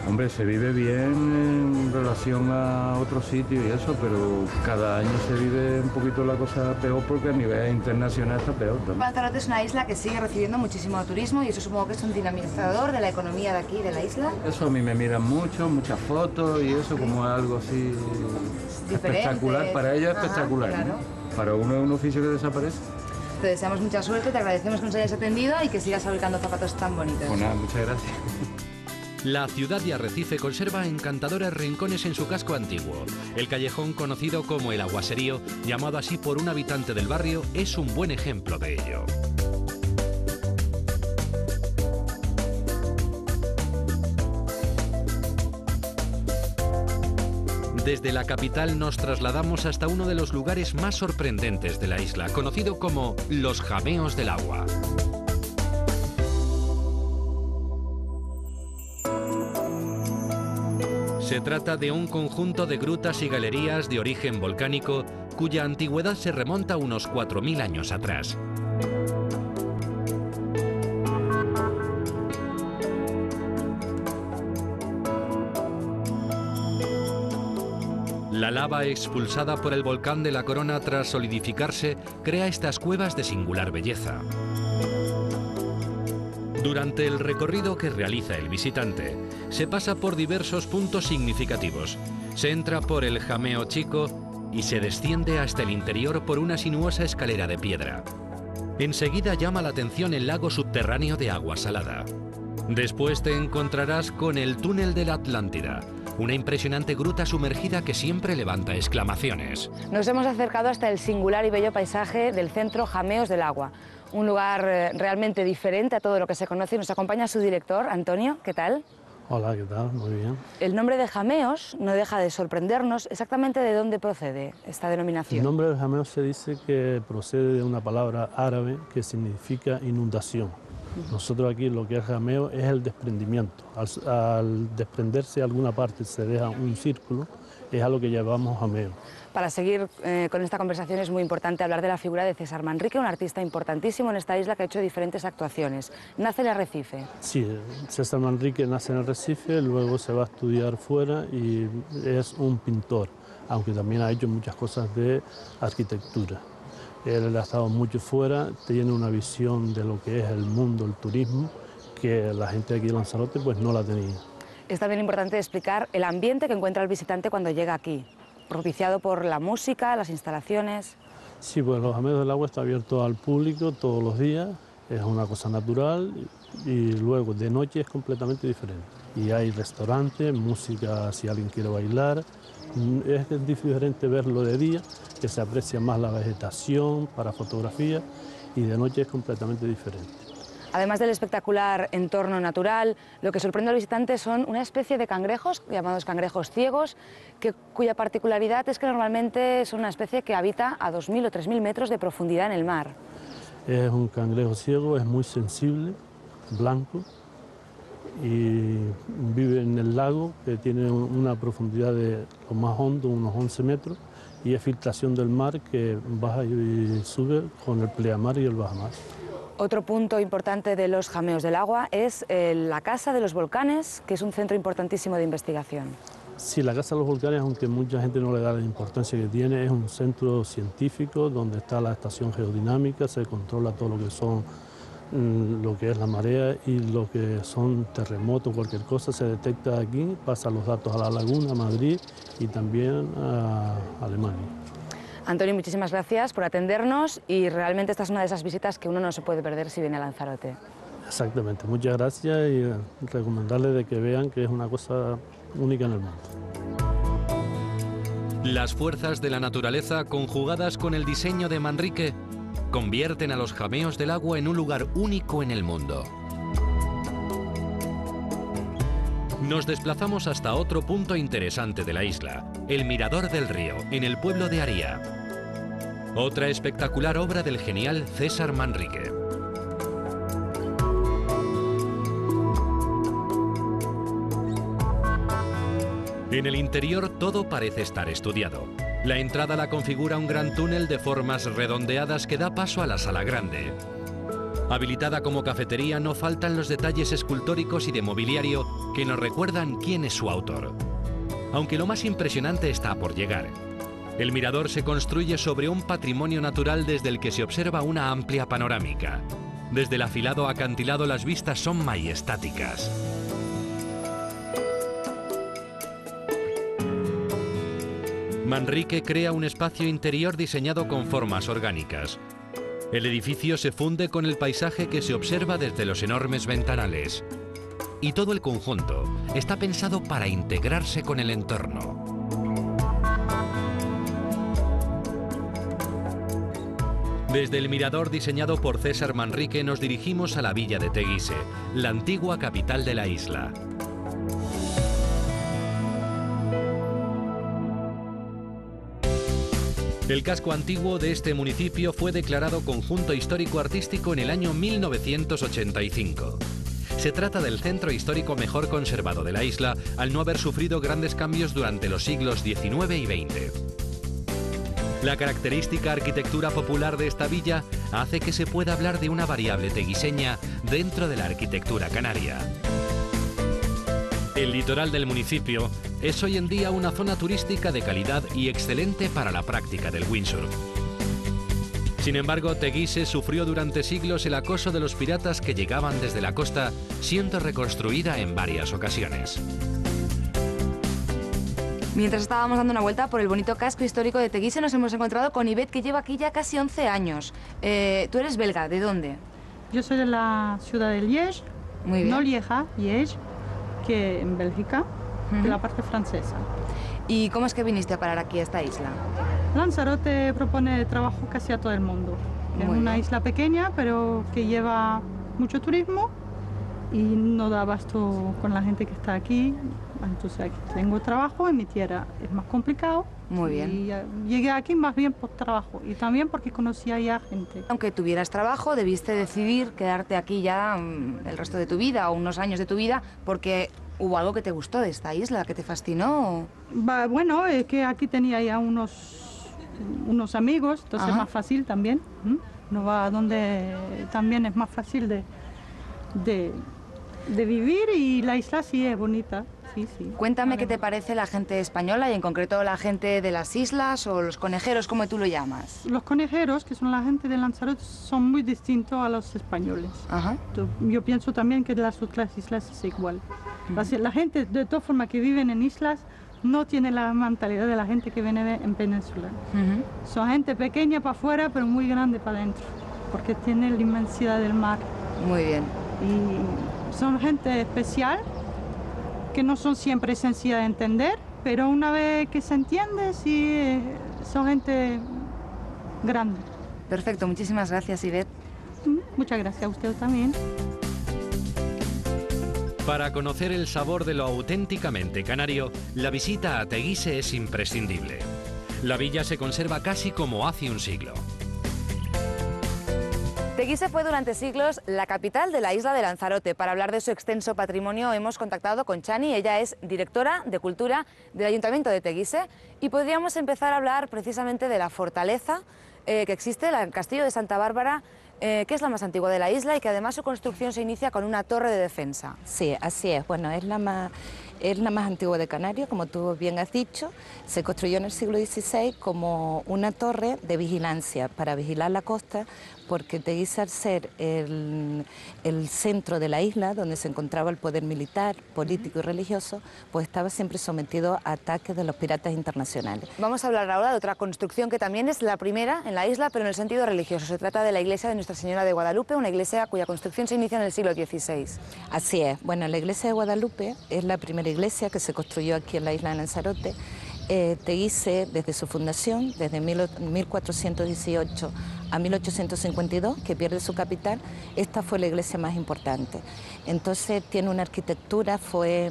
L: Hombre, se vive bien en relación a otros sitios y eso, pero cada año se vive un poquito la cosa peor porque a nivel internacional está peor también.
B: Lanzarote es una isla que sigue recibiendo muchísimo turismo y eso supongo que es un dinamizador de la economía de aquí, de la isla.
L: Eso a mí me miran mucho, muchas fotos y eso como algo así espectacular. Para ellos es espectacular, claro, ¿no? Para uno es un oficio que desaparece.
B: Te deseamos mucha suerte, te agradecemos que nos hayas atendido y que sigas fabricando zapatos tan bonitos.
L: Pues nada, muchas gracias.
A: La ciudad de Arrecife conserva encantadores rincones en su casco antiguo. El callejón conocido como el Aguaserío, llamado así por un habitante del barrio, es un buen ejemplo de ello. Desde la capital nos trasladamos hasta uno de los lugares más sorprendentes de la isla, conocido como los Jameos del Agua. Se trata de un conjunto de grutas y galerías de origen volcánico cuya antigüedad se remonta a unos 4.000 años atrás. La lava expulsada por el volcán de la Corona tras solidificarse crea estas cuevas de singular belleza. Durante el recorrido que realiza el visitante, se pasa por diversos puntos significativos. Se entra por el Jameo Chico y se desciende hasta el interior por una sinuosa escalera de piedra. Enseguida llama la atención el lago subterráneo de agua salada. Después te encontrarás con el túnel de la Atlántida, una impresionante gruta sumergida que siempre levanta exclamaciones.
B: Nos hemos acercado hasta el singular y bello paisaje del centro Jameos del Agua, un lugar realmente diferente a todo lo que se conoce. Nos acompaña su director, Antonio. ¿Qué tal?
M: Hola, ¿qué tal? Muy bien.
B: El nombre de Jameos no deja de sorprendernos. ¿Exactamente de dónde procede esta denominación?
M: El nombre de Jameos se dice que procede de una palabra árabe que significa inundación. Nosotros aquí lo que es jameo es el desprendimiento. Al desprenderse alguna parte se deja un círculo, es a lo que llamamos jameo.
B: Para seguir con esta conversación es muy importante hablar de la figura de César Manrique, un artista importantísimo en esta isla que ha hecho diferentes actuaciones. Nace en Arrecife.
M: Sí, César Manrique nace en Arrecife, luego se va a estudiar fuera y es un pintor, aunque también ha hecho muchas cosas de arquitectura. Él ha estado mucho fuera, tiene una visión de lo que es el mundo, el turismo, que la gente aquí de Lanzarote pues no la tenía.
B: Es también importante explicar el ambiente que encuentra el visitante cuando llega aquí, propiciado por la música, las instalaciones.
M: Sí, pues los Jameos del Agua está abierto al público todos los días, es una cosa natural y luego de noche es completamente diferente. Y hay restaurantes, música si alguien quiere bailar. Es diferente verlo de día, que se aprecia más la vegetación para fotografía, y de noche es completamente diferente.
B: Además del espectacular entorno natural, lo que sorprende al visitante son una especie de cangrejos, llamados cangrejos ciegos, cuya particularidad es que normalmente son una especie que habita a 2.000 o 3.000 metros de profundidad en el mar.
M: Es un cangrejo ciego, es muy sensible, blanco, y vive en el lago, que tiene una profundidad de lo más hondo, unos 11 metros, y es filtración del mar que baja y sube con el pleamar y el bajamar.
B: Otro punto importante de los Jameos del Agua es la Casa de los Volcanes, que es un centro importantísimo de investigación.
M: Sí, la Casa de los Volcanes, aunque mucha gente no le da la importancia que tiene, es un centro científico donde está la estación geodinámica, se controla todo lo que son lo que es la marea y lo que son terremotos, cualquier cosa se detecta aquí, pasa los datos a la laguna, a Madrid y también a Alemania.
B: Antonio, muchísimas gracias por atendernos y realmente esta es una de esas visitas que uno no se puede perder si viene a Lanzarote.
M: Exactamente, muchas gracias y recomendarles de que vean que es una cosa única en el mundo.
A: Las fuerzas de la naturaleza conjugadas con el diseño de Manrique convierten a los Jameos del Agua en un lugar único en el mundo. Nos desplazamos hasta otro punto interesante de la isla, el Mirador del Río, en el pueblo de Aría. Otra espectacular obra del genial César Manrique. En el interior todo parece estar estudiado. La entrada la configura un gran túnel de formas redondeadas que da paso a la sala grande. Habilitada como cafetería, no faltan los detalles escultóricos y de mobiliario que nos recuerdan quién es su autor. Aunque lo más impresionante está por llegar. El mirador se construye sobre un patrimonio natural desde el que se observa una amplia panorámica. Desde el afilado acantilado las vistas son majestáticas. Manrique crea un espacio interior diseñado con formas orgánicas. El edificio se funde con el paisaje que se observa desde los enormes ventanales. Y todo el conjunto está pensado para integrarse con el entorno. Desde el mirador diseñado por César Manrique nos dirigimos a la villa de Teguise, la antigua capital de la isla. El casco antiguo de este municipio fue declarado conjunto histórico-artístico en el año 1985. Se trata del centro histórico mejor conservado de la isla, al no haber sufrido grandes cambios durante los siglos XIX y XX. La característica arquitectura popular de esta villa hace que se pueda hablar de una variable teguiseña dentro de la arquitectura canaria. El litoral del municipio es hoy en día una zona turística de calidad y excelente para la práctica del windsurf. Sin embargo, Teguise sufrió durante siglos el acoso de los piratas que llegaban desde la costa, siendo reconstruida en varias ocasiones.
B: Mientras estábamos dando una vuelta por el bonito casco histórico de Teguise, nos hemos encontrado con Ivette, que lleva aquí ya casi 11 años. Tú eres belga, ¿de dónde?
N: Yo soy de la ciudad de Liège,
B: Muy bien.
N: no Lieja, Liège, que en Bélgica, de la parte francesa.
B: ¿Y cómo es que viniste a parar aquí a esta isla?
N: Lanzarote propone trabajo casi a todo el mundo. Es una isla pequeña, pero que lleva mucho turismo y no da abasto con la gente que está aquí. Entonces aquí tengo trabajo, en mi tierra es más complicado.
B: Muy bien.
N: Y llegué aquí más bien por trabajo y también porque conocía ya gente.
B: Aunque tuvieras trabajo, debiste decidir quedarte aquí ya el resto de tu vida o unos años de tu vida porque hubo algo que te gustó de esta isla, que te fascinó.
N: Bueno, es que aquí tenía ya unos amigos, entonces es más fácil también. No va a donde también es más fácil de vivir y la isla sí es bonita. Sí, sí.
B: Cuéntame qué te parece la gente española y en concreto la gente de las islas o los conejeros, como tú lo llamas.
N: Los conejeros, que son la gente de Lanzarote, son muy distintos a los españoles. Yo pienso también que de las otras islas es igual. La gente, de todas formas, que viven en islas, no tiene la mentalidad de la gente que viene en península. Son gente pequeña para afuera, pero muy grande para adentro, porque tiene la inmensidad del mar.
B: Muy bien.
N: Y son gente especial, que no son siempre sencillas de entender, pero una vez que se entiende, sí, son gente grande.
B: Perfecto, muchísimas gracias, Ivette.
N: Muchas gracias a usted también.
A: Para conocer el sabor de lo auténticamente canario, la visita a Teguise es imprescindible. La villa se conserva casi como hace un siglo.
B: Teguise fue durante siglos la capital de la isla de Lanzarote. Para hablar de su extenso patrimonio hemos contactado con Chani. Ella es directora de Cultura del Ayuntamiento de Teguise y podríamos empezar a hablar precisamente de la fortaleza que existe, el Castillo de Santa Bárbara, que es la más antigua de la isla y que además su construcción se inicia con una torre de defensa.
O: Sí, así es. Bueno, es la más antigua de Canarias, como tú bien has dicho. Se construyó en el siglo XVI como una torre de vigilancia para vigilar la costa, porque Teguise, al ser el centro de la isla, donde se encontraba el poder militar, político y religioso, pues estaba siempre sometido a ataques de los piratas internacionales.
B: Vamos a hablar ahora de otra construcción que también es la primera en la isla, pero en el sentido religioso. Se trata de la iglesia de Nuestra Señora de Guadalupe, una iglesia cuya construcción se inicia en el siglo XVI.
O: Así es. Bueno, la iglesia de Guadalupe es la primera iglesia que se construyó aquí en la isla de Lanzarote. Teguise, desde su fundación, desde 1418 a 1852, que pierde su capital, esta fue la iglesia más importante. Entonces tiene una arquitectura, fue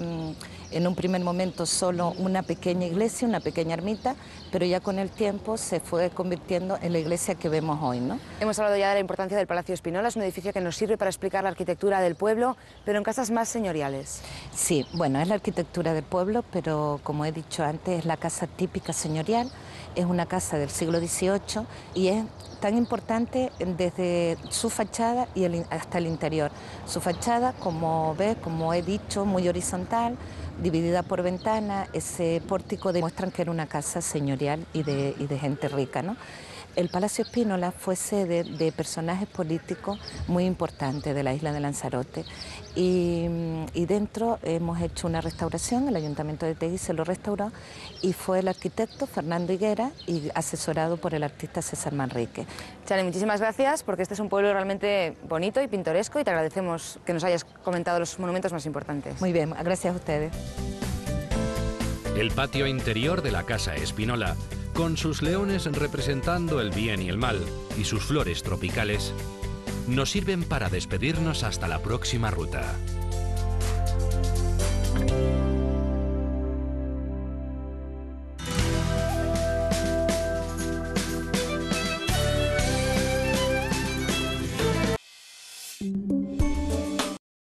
O: en un primer momento solo una pequeña iglesia, una pequeña ermita, pero ya con el tiempo se fue convirtiendo en la iglesia que vemos hoy, ¿no?
B: Hemos hablado ya de la importancia del Palacio Espinola, es un edificio que nos sirve para explicar la arquitectura del pueblo, pero en casas más señoriales.
O: Sí, bueno, es la arquitectura del pueblo, pero como he dicho antes, es la casa típica señorial, es una casa del siglo XVIII y es tan importante desde su fachada y hasta el interior. Su fachada, como ves, como he dicho, muy horizontal, dividida por ventanas, ese pórtico demuestran que era una casa señorial y de gente rica, ¿no? El Palacio Espínola fue sede de personajes políticos muy importantes de la isla de Lanzarote y dentro hemos hecho una restauración, el Ayuntamiento de Teguise lo restauró y fue el arquitecto Fernando Higuera y asesorado por el artista César Manrique.
B: Chani, muchísimas gracias porque este es un pueblo realmente bonito y pintoresco y te agradecemos que nos hayas comentado los monumentos más importantes.
O: Muy bien, gracias a ustedes.
A: El patio interior de la Casa Espínola, con sus leones representando el bien y el mal y sus flores tropicales, nos sirven para despedirnos hasta la próxima ruta.